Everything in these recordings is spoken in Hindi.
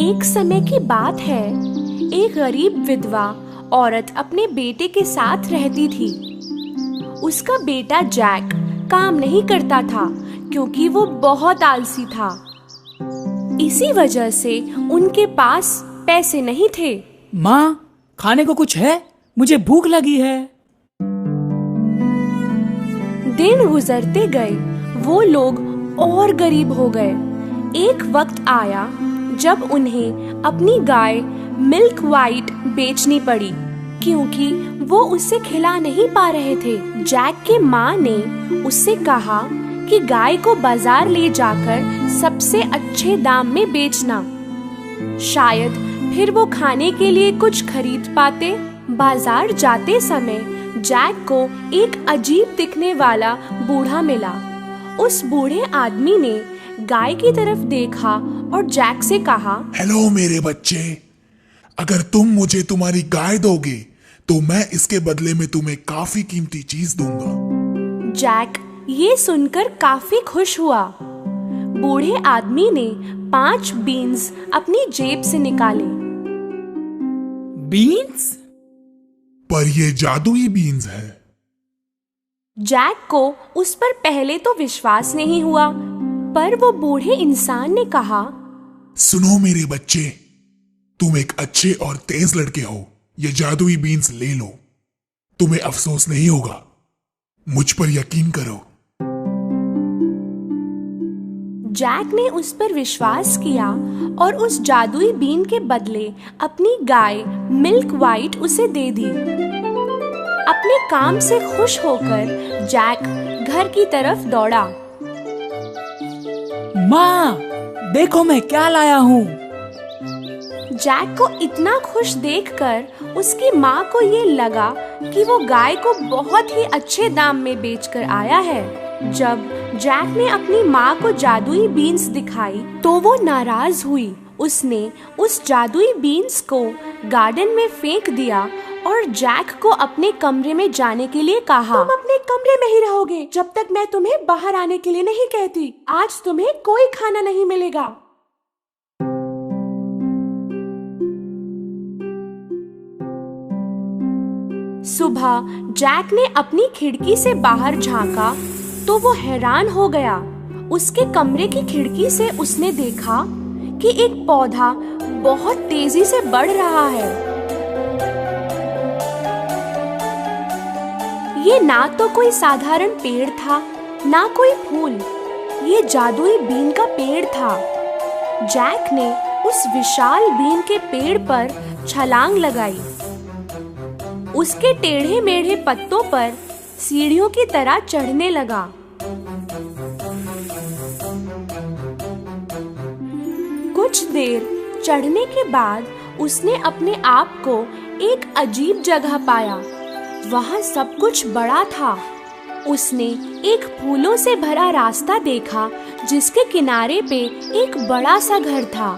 एक समय की बात है, एक गरीब विधवा औरत अपने बेटे के साथ रहती थी। उसका बेटा जैक काम नहीं करता था क्योंकि वो बहुत आलसी था। इसी वजह से उनके पास पैसे नहीं थे। माँ, खाने को कुछ है? मुझे भूख लगी है। दिन गुजरते गए, वो लोग और गरीब हो गए। एक वक्त आया जब उन्हें अपनी गाय मिल्क वाइट बेचनी पड़ी क्योंकि वो उसे खिला नहीं पा रहे थे। जैक के माँ ने उससे कहा कि गाय को बाजार ले जाकर सबसे अच्छे दाम में बेचना, शायद फिर वो खाने के लिए कुछ खरीद पाते। बाजार जाते समय जैक को एक अजीब दिखने वाला बूढ़ा मिला। उस बूढ़े आदमी ने गाय की तरफ देखा और जैक से कहा, हेलो मेरे बच्चे, अगर तुम मुझे तुम्हारी गाय दोगे तो मैं इसके बदले में तुम्हें काफी कीमती चीज दूंगा। जैक ये सुनकर काफी खुश हुआ। बूढ़े आदमी ने 5 बीन्स अपनी जेब से निकाले। बीन्स? पर ये जादुई बीन्स है। जैक को उस पर पहले तो विश्वास नहीं हुआ, पर वो बूढ़े इंसान ने कहा, सुनो मेरे बच्चे, तुम एक अच्छे और तेज लड़के हो, ये जादुई बीन्स ले लो, तुम्हें अफसोस नहीं होगा, मुझ पर यकीन करो। जैक ने उस पर विश्वास किया और उस जादुई बीन के बदले अपनी गाय मिल्क वाइट उसे दे दी। अपने काम से खुश होकर जैक घर की तरफ दौड़ा। माँ, देखो मैं क्या लाया हूँ। जैक को इतना खुश देखकर उसकी माँ को ये लगा कि वो गाय को बहुत ही अच्छे दाम में बेचकर आया है। जब जैक ने अपनी माँ को जादुई बीन्स दिखाई तो वो नाराज हुई। उसने उस जादुई बीन्स को गार्डन में फेंक दिया और जैक को अपने कमरे में जाने के लिए कहा, तुम अपने कमरे में ही रहोगे जब तक मैं तुम्हें बाहर आने के लिए नहीं कहती। आज तुम्हें कोई खाना नहीं मिलेगा। सुबह जैक ने अपनी खिड़की से बाहर झांका तो वो हैरान हो गया। उसके कमरे की खिड़की से उसने देखा कि एक पौधा बहुत तेजी से बढ़ रहा है। ये ना तो कोई साधारण पेड़ था, ना कोई फूल, ये जादुई बीन का पेड़ था। जैक ने उस विशाल बीन के पेड़ पर छलांग लगाई। उसके टेढ़े मेढ़े पत्तों पर सीढ़ियों की तरह चढ़ने लगा। कुछ देर चढ़ने के बाद उसने अपने आप को एक अजीब जगह पाया। वहाँ सब कुछ बड़ा था। उसने एक फूलों से भरा रास्ता देखा जिसके किनारे पे एक बड़ा सा घर था।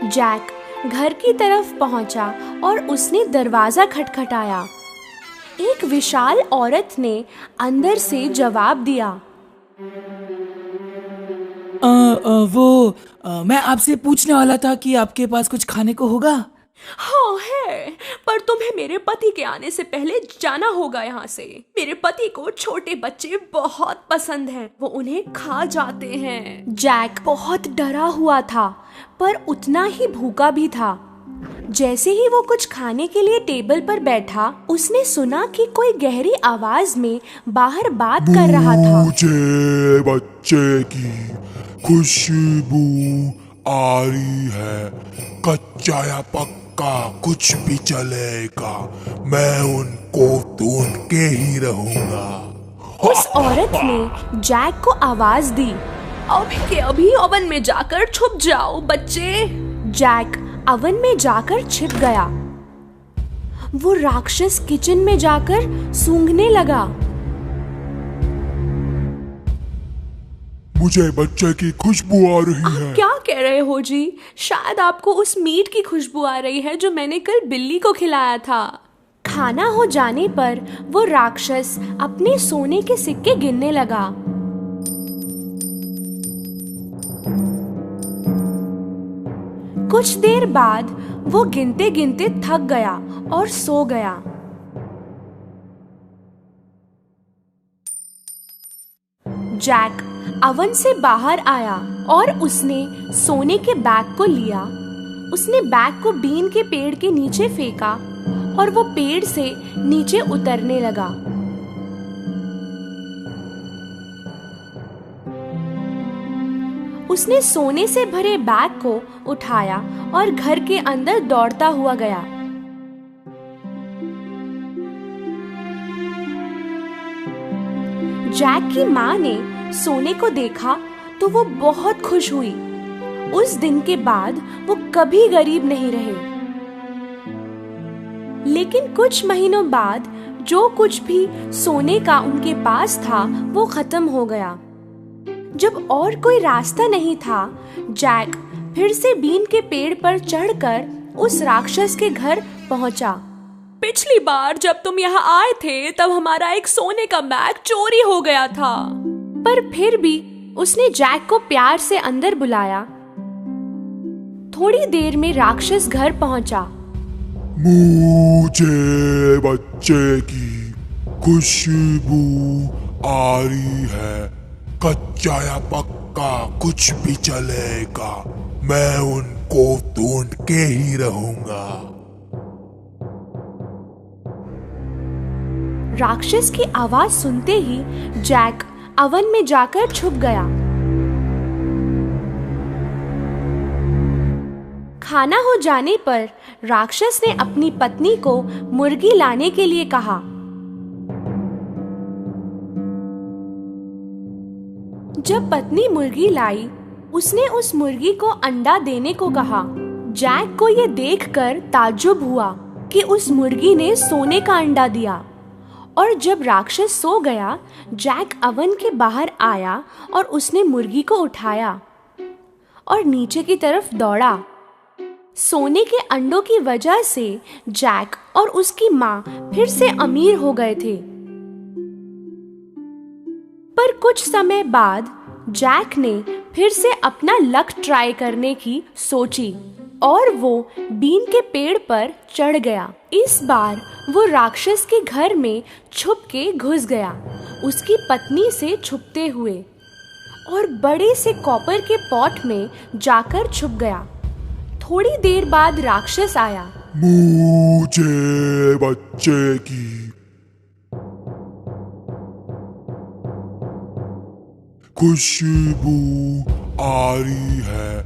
जैक घर की तरफ पहुंचा और उसने दरवाजा खटखटाया। एक विशाल औरत ने अंदर से जवाब दिया, मैं आपसे पूछने वाला था कि आपके पास कुछ खाने को होगा? हाँ है, पर तुम्हें मेरे पति के आने से पहले जाना होगा यहाँ से। मेरे पति को छोटे बच्चे बहुत पसंद हैं, वो उन्हें खा जाते हैं। जैक बहुत डरा हुआ था पर उतना ही भूखा भी था। जैसे ही वो कुछ खाने के लिए टेबल पर बैठा, उसने सुना कि कोई गहरी आवाज में बाहर बात कर रहा था। मुझे बच्चे की खुशबू आ रही है, कच्चा या पक्का कुछ भी चलेगा, मैं उनको ढूंढ के ही रहूंगा। उस औरत ने जैक को आवाज दी, अभी के अभी ओवन में जाकर छुप जाओ बच्चे। जैक ओवन में जाकर छिप गया। वो राक्षस किचन में जाकर सूंघने लगा। मुझे बच्चे की खुशबू आ रही है। क्या कह रहे हो जी? शायद आपको उस मीट की खुशबू आ रही है जो मैंने कल बिल्ली को खिलाया था। खाना हो जाने पर वो राक्षस अपने सोने के सिक्के गिनने लगा। कुछ देर बाद वो गिनते गिनते थक गया और सो गया। जैक अवन से बाहर आया और उसने सोने के बैग को लिया। उसने बैग को बीन के पेड़ के नीचे फेंका और वो पेड़ से नीचे उतरने लगा। उसने सोने से भरे बैग को उठाया और घर के अंदर दौड़ता हुआ गया। जैक की माँ ने सोने को देखा तो वो बहुत खुश हुई। उस दिन के बाद वो कभी गरीब नहीं रहे। लेकिन कुछ महीनों बाद जो कुछ भी सोने का उनके पास था वो खत्म हो गया। जब और कोई रास्ता नहीं था, जैक फिर से बीन के पेड़ पर चढ़कर उस राक्षस के घर पहुंचा। पिछली बार जब तुम यहाँ आए थे तब हमारा एक सोने का बैग चोरी हो गया था। पर फिर भी उसने जैक को प्यार से अंदर बुलाया। थोड़ी देर में राक्षस घर पहुंचा। मुझे बच्चे की खुशबू आ रही है। कच्चा या पक्का कुछ भी चलेगा, मैं उनको ढूंढ के ही रहूंगा। राक्षस की आवाज सुनते ही जैक अवन में जाकर छुप गया। खाना हो जाने पर राक्षस ने अपनी पत्नी को मुर्गी लाने के लिए कहा। जब पत्नी मुर्गी लाई, उसने उस मुर्गी को अंडा देने को कहा। जैक को ये देखकर ताज्जुब हुआ कि उस मुर्गी ने सोने का अंडा दिया। और जब राक्षस सो गया, जैक अवन के बाहर आया और उसने मुर्गी को उठाया और नीचे की तरफ दौड़ा। सोने के अंडों की वजह से जैक और उसकी माँ फिर से अमीर हो गए थे। पर कुछ समय बाद जैक ने फिर से अपना लक ट्राई करने की सोची और वो बीन के पेड़ पर चढ़ गया। इस बार वो राक्षस के घर में छुप के घुस गया, उसकी पत्नी से छुपते हुए, और बड़े से कॉपर के पॉट में जाकर छुप गया। थोड़ी देर बाद राक्षस आया। मुझे बच्चे की खुशबू आ रही है।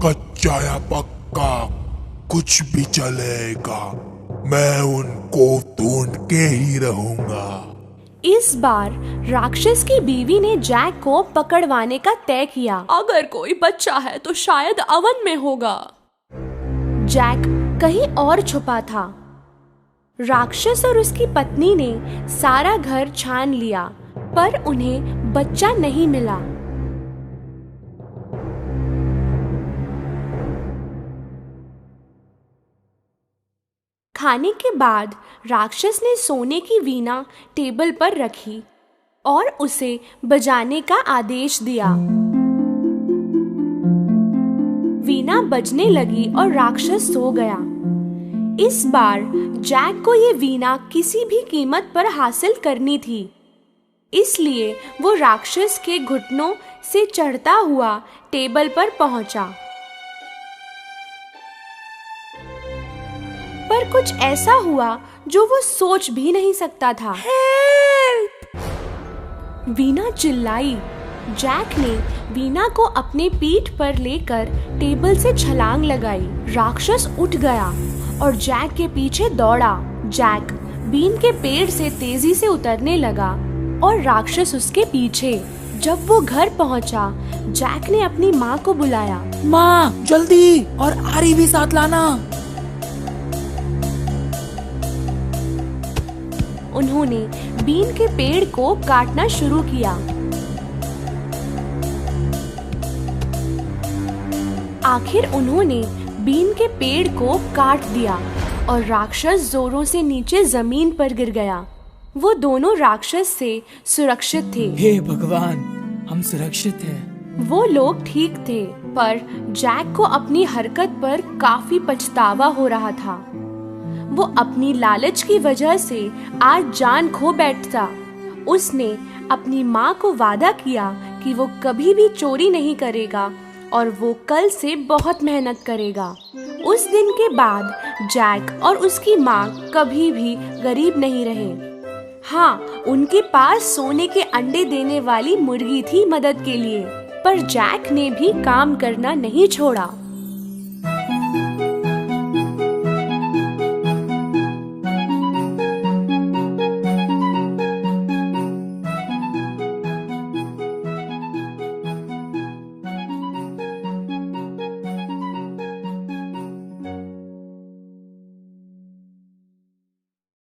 कच्चा या पक्का कुछ भी चलेगा, मैं उनको ढूंढ के ही रहूंगा। इस बार राक्षस की बीवी ने जैक को पकड़वाने का तय किया। अगर कोई बच्चा है तो शायद अवन में होगा। जैक कहीं और छुपा था। राक्षस और उसकी पत्नी ने सारा घर छान लिया, पर उन्हें बच्चा नहीं मिला। खाने के बाद राक्षस ने सोने की वीणा टेबल पर रखी और उसे बजाने का आदेश दिया। वीणा बजने लगी और राक्षस सो गया। इस बार जैक को ये वीणा किसी भी कीमत पर हासिल करनी थी, इसलिए वो राक्षस के घुटनों से चढ़ता हुआ टेबल पर पहुंचा। पर कुछ ऐसा हुआ जो वो सोच भी नहीं सकता था। हेल्प! वीणा चिल्लाई। जैक ने वीणा को अपने पीठ पर लेकर टेबल से छलांग लगाई। राक्षस उठ गया और जैक के पीछे दौड़ा। जैक बीन के पेड़ से तेजी से उतरने लगा और राक्षस उसके पीछे। जब वो घर पहुंचा, जैक ने अपनी माँ को बुलाया। माँ, जल्दी, और आरी भी साथ लाना। उन्होंने बीन के पेड़ को काटना शुरू किया। आखिर उन्होंने बीन के पेड़ को काट दिया और राक्षस जोरों से नीचे जमीन पर गिर गया। वो दोनों राक्षस से सुरक्षित थे। हे भगवान, हम सुरक्षित हैं। वो लोग ठीक थे, पर जैक को अपनी हरकत पर काफी पछतावा हो रहा था। वो अपनी लालच की वजह से आज जान खो बैठता। उसने अपनी माँ को वादा किया कि वो कभी भी चोरी नहीं करेगा और वो कल से बहुत मेहनत करेगा। उस दिन के बाद जैक और उसकी माँ कभी भी गरीब नहीं रहे। हाँ, उनके पास सोने के अंडे देने वाली मुर्गी थी मदद के लिए, पर जैक ने भी काम करना नहीं छोड़ा।